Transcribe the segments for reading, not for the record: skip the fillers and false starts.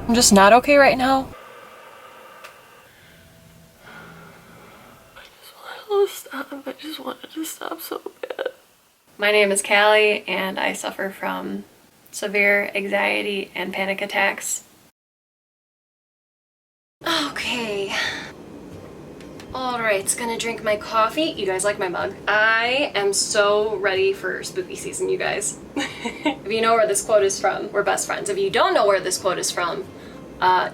I'm just not okay right now. I just wanted to stop so bad. My name is Callie, and I suffer from severe anxiety and panic attacks. Okay. Alright, gonna drink my coffee. You guys like my mug? I am so ready for spooky season, you guys. If you know where this quote is from, we're best friends. If you don't know where this quote is from,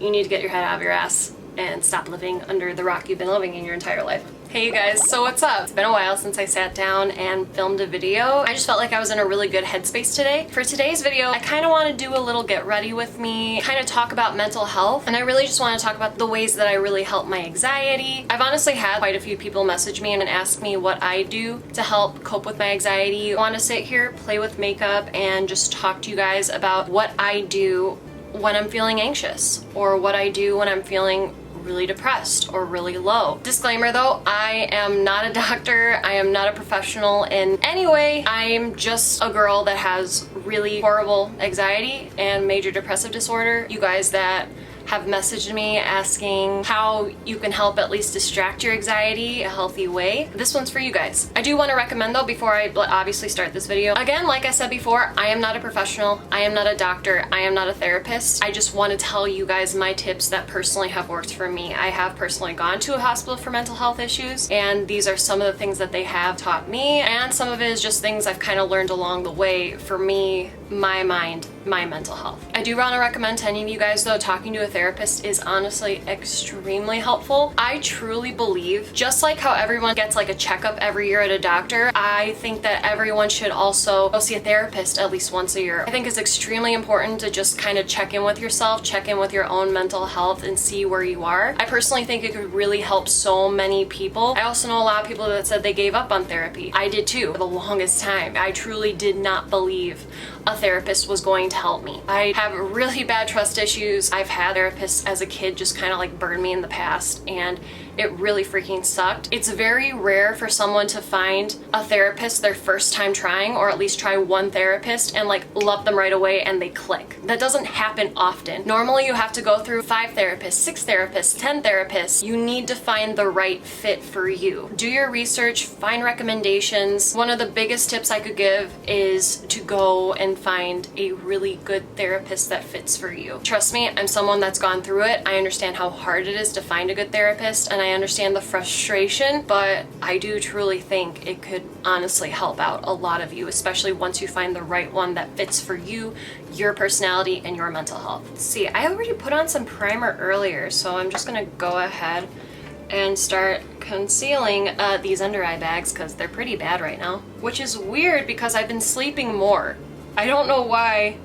you need to get your head out of your ass and stop living under the rock you've been living in your entire life. Hey you guys, so what's up? It's been a while since I sat down and filmed a video. I just felt like I was in a really good headspace today. For today's video, I kind of want to do a little get ready with me, kind of talk about mental health, and I really just want to talk about the ways that I really help my anxiety. I've honestly had quite a few people message me and ask me what I do to help cope with my anxiety. I want to sit here, play with makeup, and just talk to you guys about what I do when I'm feeling anxious, or what I do when I'm feeling really depressed or really low. Disclaimer though, I am not a doctor, I am not a professional in any way. I'm just a girl that has really horrible anxiety and major depressive disorder. You guys that have messaged me asking how you can help at least distract your anxiety a healthy way. This one's for you guys. I do want to recommend though, before I obviously start this video, again, like I said before, I am not a professional, I am not a doctor, I am not a therapist. I just want to tell you guys my tips that personally have worked for me. I have personally gone to a hospital for mental health issues, and these are some of the things that they have taught me, and some of it is just things I've kind of learned along the way for me, my mind, my mental health. I do want to recommend to any of you guys though, talking to a therapist is honestly extremely helpful. I truly believe, just like how everyone gets like a checkup every year at a doctor, I think that everyone should also go see a therapist at least once a year. I think it's extremely important to just kind of check in with yourself, check in with your own mental health, and see where you are. I personally think it could really help so many people. I also know a lot of people that said they gave up on therapy. I did too for the longest time. I truly did not believe a therapist was going to help me. I have really bad trust issues. I've had therapists as a kid just kind of like burn me in the past, and it really freaking sucked. It's very rare for someone to find a therapist their first time trying, or at least try one therapist and like love them right away and they click. That doesn't happen often. Normally you have to go through 5 therapists, 6 therapists, 10 therapists. You need to find the right fit for you. Do your research, find recommendations. One of the biggest tips I could give is to go and find a really good therapist that fits for you. Trust me, I'm someone that's gone through it. I understand how hard it is to find a good therapist, and I understand the frustration, but I do truly think it could honestly help out a lot of you, especially once you find the right one that fits for you, your personality, and your mental health. See, I already put on some primer earlier, so I'm just gonna go ahead and start concealing these under eye bags because they're pretty bad right now, which is weird because I've been sleeping more. I don't know why.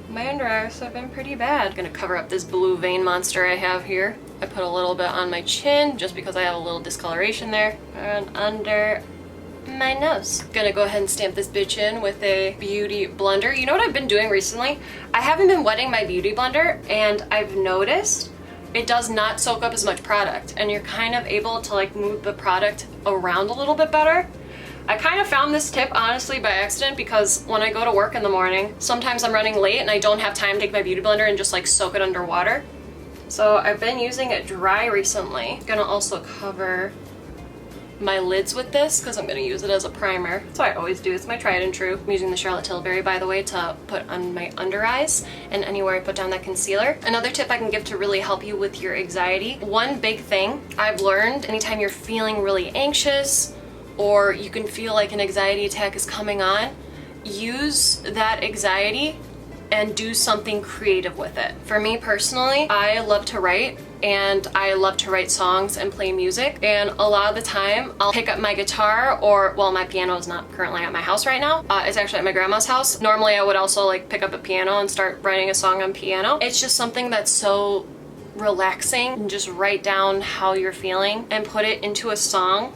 My under eyes have been pretty bad. I'm gonna cover up this blue vein monster I have here. I put a little bit on my chin just because I have a little discoloration there, and under my nose. Gonna go ahead and stamp this bitch in with a beauty blender. You know what I've been doing recently? I haven't been wetting my beauty blender, and I've noticed it does not soak up as much product, and you're kind of able to like move the product around a little bit better. I kind of found this tip honestly by accident, because when I go to work in the morning, sometimes I'm running late and I don't have time to take my beauty blender and just like soak it under water. So I've been using it dry recently. I'm gonna also cover my lids with this because I'm gonna use it as a primer. That's what I always do. It's my tried and true. I'm using the Charlotte Tilbury, by the way, to put on my under eyes and anywhere I put down that concealer. Another tip I can give to really help you with your anxiety. One big thing I've learned, anytime you're feeling really anxious or you can feel like an anxiety attack is coming on, use that anxiety and do something creative with it. For me personally, I love to write, and I love to write songs and play music, and a lot of the time I'll pick up my guitar, or well, my piano is not currently at my house right now. It's actually at my grandma's house. Normally I would also like pick up a piano and start writing a song on piano. It's just something that's so relaxing, and just write down how you're feeling and put it into a song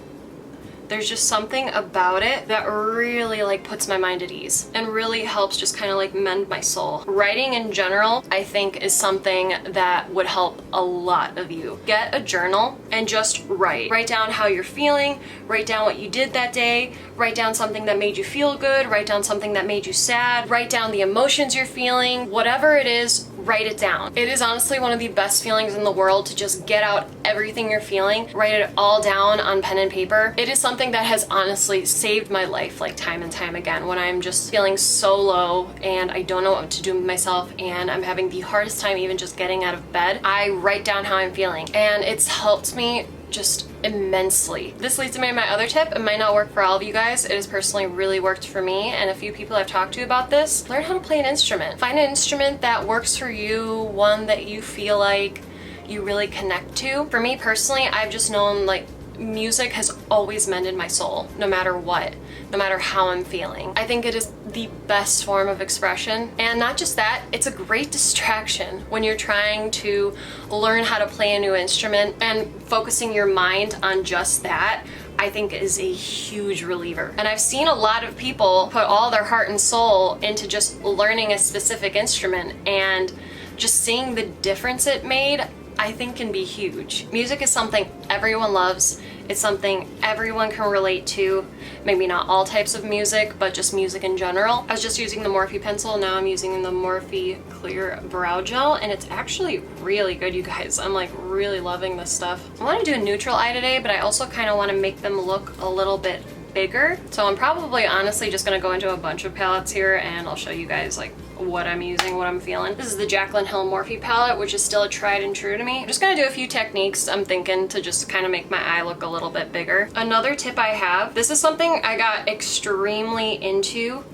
There's just something about it that really like puts my mind at ease and really helps just kind of like mend my soul. Writing in general, I think, is something that would help a lot of you. Get a journal and just write. Write down how you're feeling, write down what you did that day, write down something that made you feel good, write down something that made you sad, write down the emotions you're feeling, whatever it is, write it down. It is honestly one of the best feelings in the world to just get out everything you're feeling, write it all down on pen and paper. It is something that has honestly saved my life like time and time again when I'm just feeling so low and I don't know what to do with myself and I'm having the hardest time even just getting out of bed. I write down how I'm feeling and it's helped me just immensely. This leads to my other tip. It might not work for all of you guys. It has personally really worked for me and a few people I've talked to about this. Learn how to play an instrument. Find an instrument that works for you, one that you feel like you really connect to. For me personally, I've just known like music has always mended my soul, no matter what, no matter how I'm feeling. I think it is the best form of expression. And not just that, it's a great distraction when you're trying to learn how to play a new instrument, and focusing your mind on just that I think is a huge reliever. And I've seen a lot of people put all their heart and soul into just learning a specific instrument, and just seeing the difference it made, I think, can be huge. Music is something everyone loves. It's something everyone can relate to. Maybe not all types of music, but just music in general. I was just using the Morphe pencil, now I'm using the Morphe clear brow gel, and it's actually really good, you guys. I'm like really loving this stuff. I want to do a neutral eye today, but I also kind of want to make them look a little bit bigger. So I'm probably honestly just gonna go into a bunch of palettes here and I'll show you guys like what I'm using, what I'm feeling. This is the Jaclyn Hill Morphe palette, which is still a tried and true to me. I'm just gonna do a few techniques, I'm thinking, to just kind of make my eye look a little bit bigger. Another tip I have, this is something I got extremely into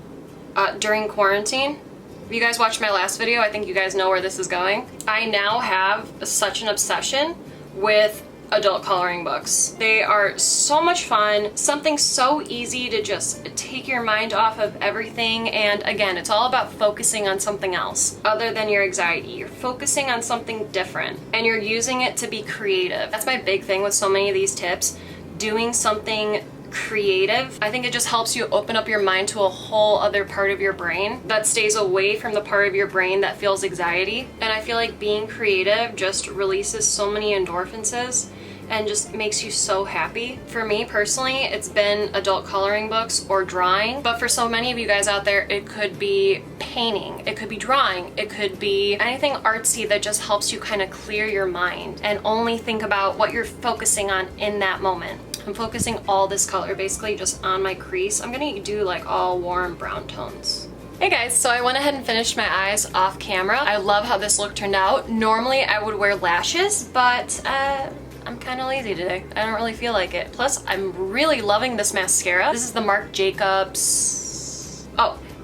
during quarantine. If you guys watched my last video, I think you guys know where this is going. I now have such an obsession with adult coloring books. They are so much fun, something so easy to just take your mind off of everything, and again, it's all about focusing on something else other than your anxiety. You're focusing on something different and you're using it to be creative. That's my big thing with so many of these tips, doing something creative. I think it just helps you open up your mind to a whole other part of your brain that stays away from the part of your brain that feels anxiety. And I feel like being creative just releases so many endorphins and just makes you so happy. For me personally, it's been adult coloring books or drawing, but for so many of you guys out there, it could be painting, it could be drawing, it could be anything artsy that just helps you kind of clear your mind and only think about what you're focusing on in that moment. I'm focusing all this color basically just on my crease. I'm gonna do like all warm brown tones. Hey guys, so I went ahead and finished my eyes off camera. I love how this look turned out. Normally I would wear lashes, but I'm kind of lazy today. I don't really feel like it. Plus, I'm really loving this mascara. This is the Marc Jacobs,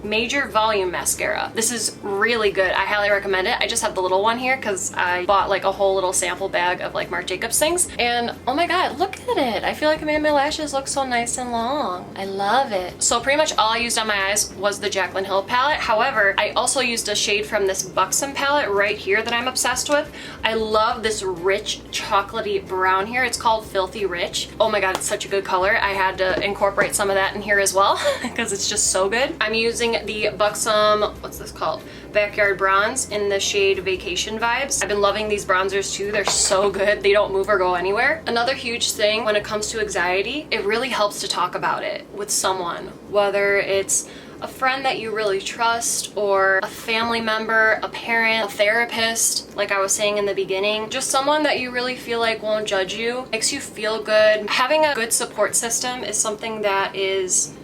Major Volume Mascara. This is really good. I highly recommend it. I just have the little one here because I bought like a whole little sample bag of like Marc Jacobs things. And oh my god, look at it. I feel like it made my lashes look so nice and long. I love it. So pretty much all I used on my eyes was the Jaclyn Hill palette. However, I also used a shade from this Buxom palette right here that I'm obsessed with. I love this rich chocolatey brown here. It's called Filthy Rich. Oh my god, it's such a good color. I had to incorporate some of that in here as well because it's just so good. I'm using the Buxom, what's this called? Backyard Bronze in the shade Vacation Vibes. I've been loving these bronzers too. They're so good. They don't move or go anywhere. Another huge thing when it comes to anxiety, it really helps to talk about it with someone, whether it's a friend that you really trust or a family member, a parent, a therapist, like I was saying in the beginning, just someone that you really feel like won't judge you, makes you feel good. Having a good support system is something that is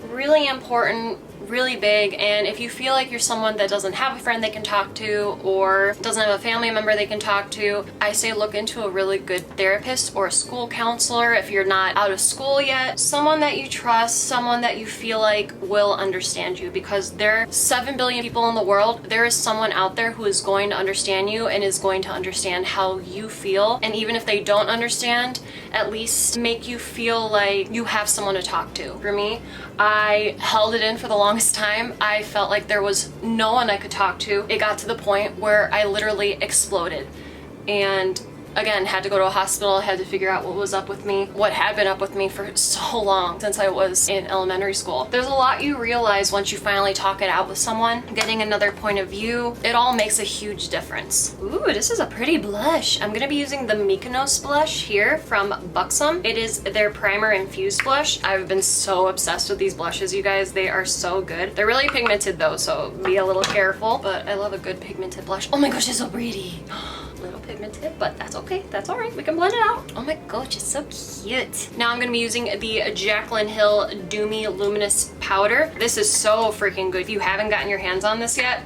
really important, really big, and if you feel like you're someone that doesn't have a friend they can talk to or doesn't have a family member they can talk to, I say look into a really good therapist or a school counselor if you're not out of school yet. Someone that you trust, someone that you feel like will understand you, because there are 7 billion people in the world. There is someone out there who is going to understand you and is going to understand how you feel, and even if they don't understand, at least make you feel like you have someone to talk to. For me, I held it in for the longest time. I felt like there was no one I could talk to. It got to the point where I literally exploded. And again, had to go to a hospital, had to figure out what was up with me, what had been up with me for so long since I was in elementary school. There's a lot you realize once you finally talk it out with someone, getting another point of view. It all makes a huge difference. Ooh, this is a pretty blush. I'm gonna be using the Mykonos blush here from Buxom. It is their primer infused blush. I've been so obsessed with these blushes, you guys. They are so good. They're really pigmented though, so be a little careful, but I love a good pigmented blush. Oh my gosh, it's so pretty. Little pigmented, but that's okay. That's all right. We can blend it out. Oh my gosh, it's so cute. Now I'm gonna be using the Jaclyn Hill Doomy Luminous powder. This is so freaking good. If you haven't gotten your hands on this yet,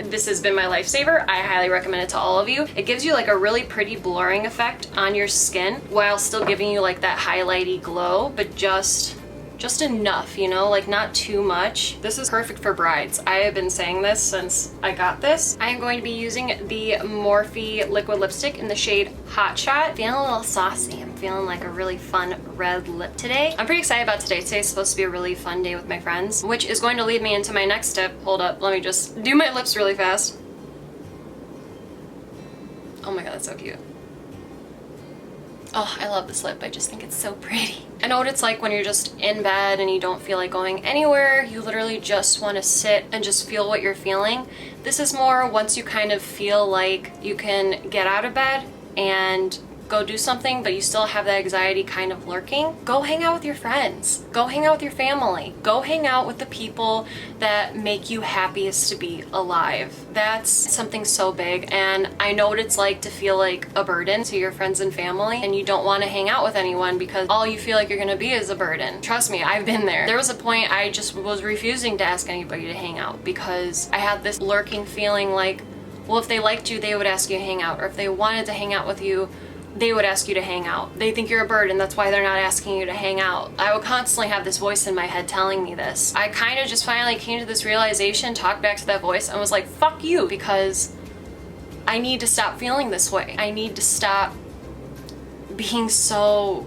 this has been my lifesaver. I highly recommend it to all of you. It gives you like a really pretty blurring effect on your skin while still giving you like that highlighty glow, but just enough, you know, like not too much. This is perfect for brides. I have been saying this since I got this. I am going to be using the Morphe liquid lipstick in the shade Hot Shot. Feeling a little saucy. I'm feeling like a really fun red lip today. I'm pretty excited about today. Today's supposed to be a really fun day with my friends, which is going to lead me into my next tip. Hold up, let me just do my lips really fast. Oh my god, that's so cute. Oh, I love this lip. I just think it's so pretty. I know what it's like when you're just in bed and you don't feel like going anywhere. You literally just want to sit and just feel what you're feeling. This is more once you kind of feel like you can get out of bed and go do something, but you still have that anxiety kind of lurking. Go hang out with your friends. Go hang out with your family. Go hang out with the people that make you happiest to be alive. That's something so big, and I know what it's like to feel like a burden to your friends and family, and you don't want to hang out with anyone because all you feel like you're gonna be is a burden. Trust me, I've been there. There was a point I just was refusing to ask anybody to hang out because I had this lurking feeling like, well, if they liked you, they would ask you to hang out, or if they wanted to hang out with you, they would ask you to hang out. They think you're a burden, that's why they're not asking you to hang out. I would constantly have this voice in my head telling me this. I kind of just finally came to this realization, talked back to that voice, and was like, fuck you, because I need to stop feeling this way. I need to stop being so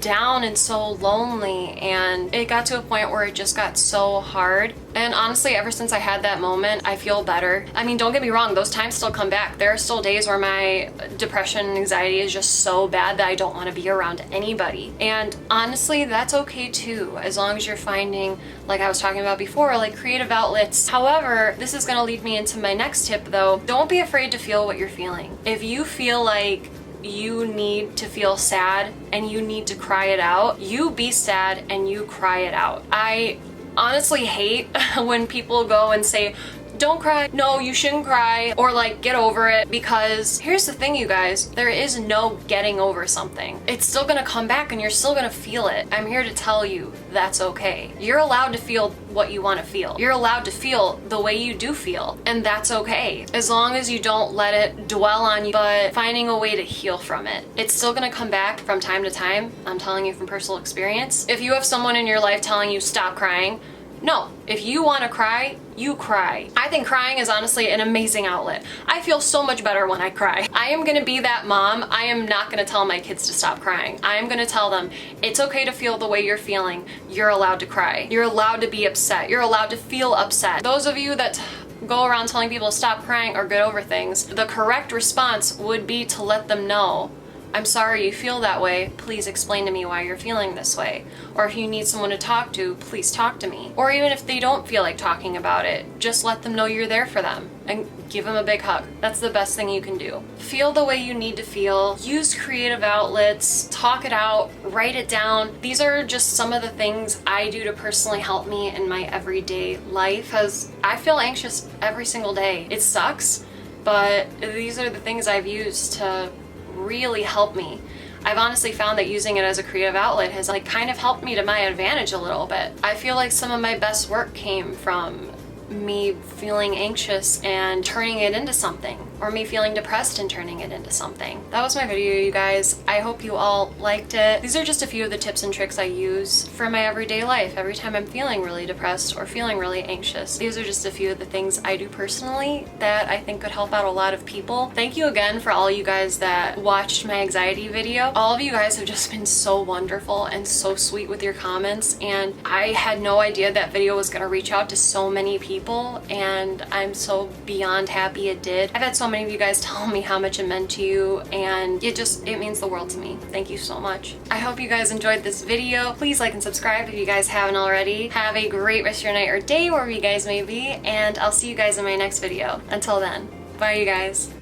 down and so lonely, and it got to a point where it just got so hard. And honestly, ever since I had that moment, I feel better. I mean, don't get me wrong, those times still come back. There are still days where my depression and anxiety is just so bad that I don't want to be around anybody. And honestly, that's okay too, as long as you're finding, like I was talking about before, like creative outlets. However, this is going to lead me into my next tip though. Don't be afraid to feel what you're feeling. If you feel like you need to feel sad and you need to cry it out, you be sad and you cry it out. I honestly hate when people go and say, don't cry, no, you shouldn't cry, or like get over it, because here's the thing, you guys, there is no getting over something. It's still gonna come back and you're still gonna feel it. I'm here to tell you that's okay. You're allowed to feel what you want to feel. You're allowed to feel the way you do feel, and that's okay, as long as you don't let it dwell on you, but finding a way to heal from it. It's still gonna come back from time to time. I'm telling you from personal experience. If you have someone in your life telling you stop crying, no, if you want to cry, you cry. I think crying is honestly an amazing outlet. I feel so much better when I cry. I am gonna be that mom. I am not gonna tell my kids to stop crying. I am gonna tell them it's okay to feel the way you're feeling. You're allowed to cry. You're allowed to be upset. You're allowed to feel upset. Those of you that go around telling people to stop crying or get over things, the correct response would be to let them know, I'm sorry you feel that way, please explain to me why you're feeling this way. Or if you need someone to talk to, please talk to me. Or even if they don't feel like talking about it, just let them know you're there for them and give them a big hug. That's the best thing you can do. Feel the way you need to feel, use creative outlets, talk it out, write it down. These are just some of the things I do to personally help me in my everyday life, because I feel anxious every single day. It sucks, but these are the things I've used to really help me. I've honestly found that using it as a creative outlet has like kind of helped me to my advantage a little bit. I feel like some of my best work came from me feeling anxious and turning it into something, or me feeling depressed and turning it into something. That was my video, you guys. I hope you all liked it. These are just a few of the tips and tricks I use for my everyday life every time I'm feeling really depressed or feeling really anxious. These are just a few of the things I do personally that I think could help out a lot of people. Thank you again for all you guys that watched my anxiety video. All of you guys have just been so wonderful and so sweet with your comments, and I had no idea that video was gonna reach out to so many people. people, and I'm so beyond happy it did. I've had so many of you guys tell me how much it meant to you, and it means the world to me. Thank you so much. I hope you guys enjoyed this video. Please like and subscribe if you guys haven't already. Have a great rest of your night or day wherever you guys may be, and I'll see you guys in my next video. Until then, bye you guys.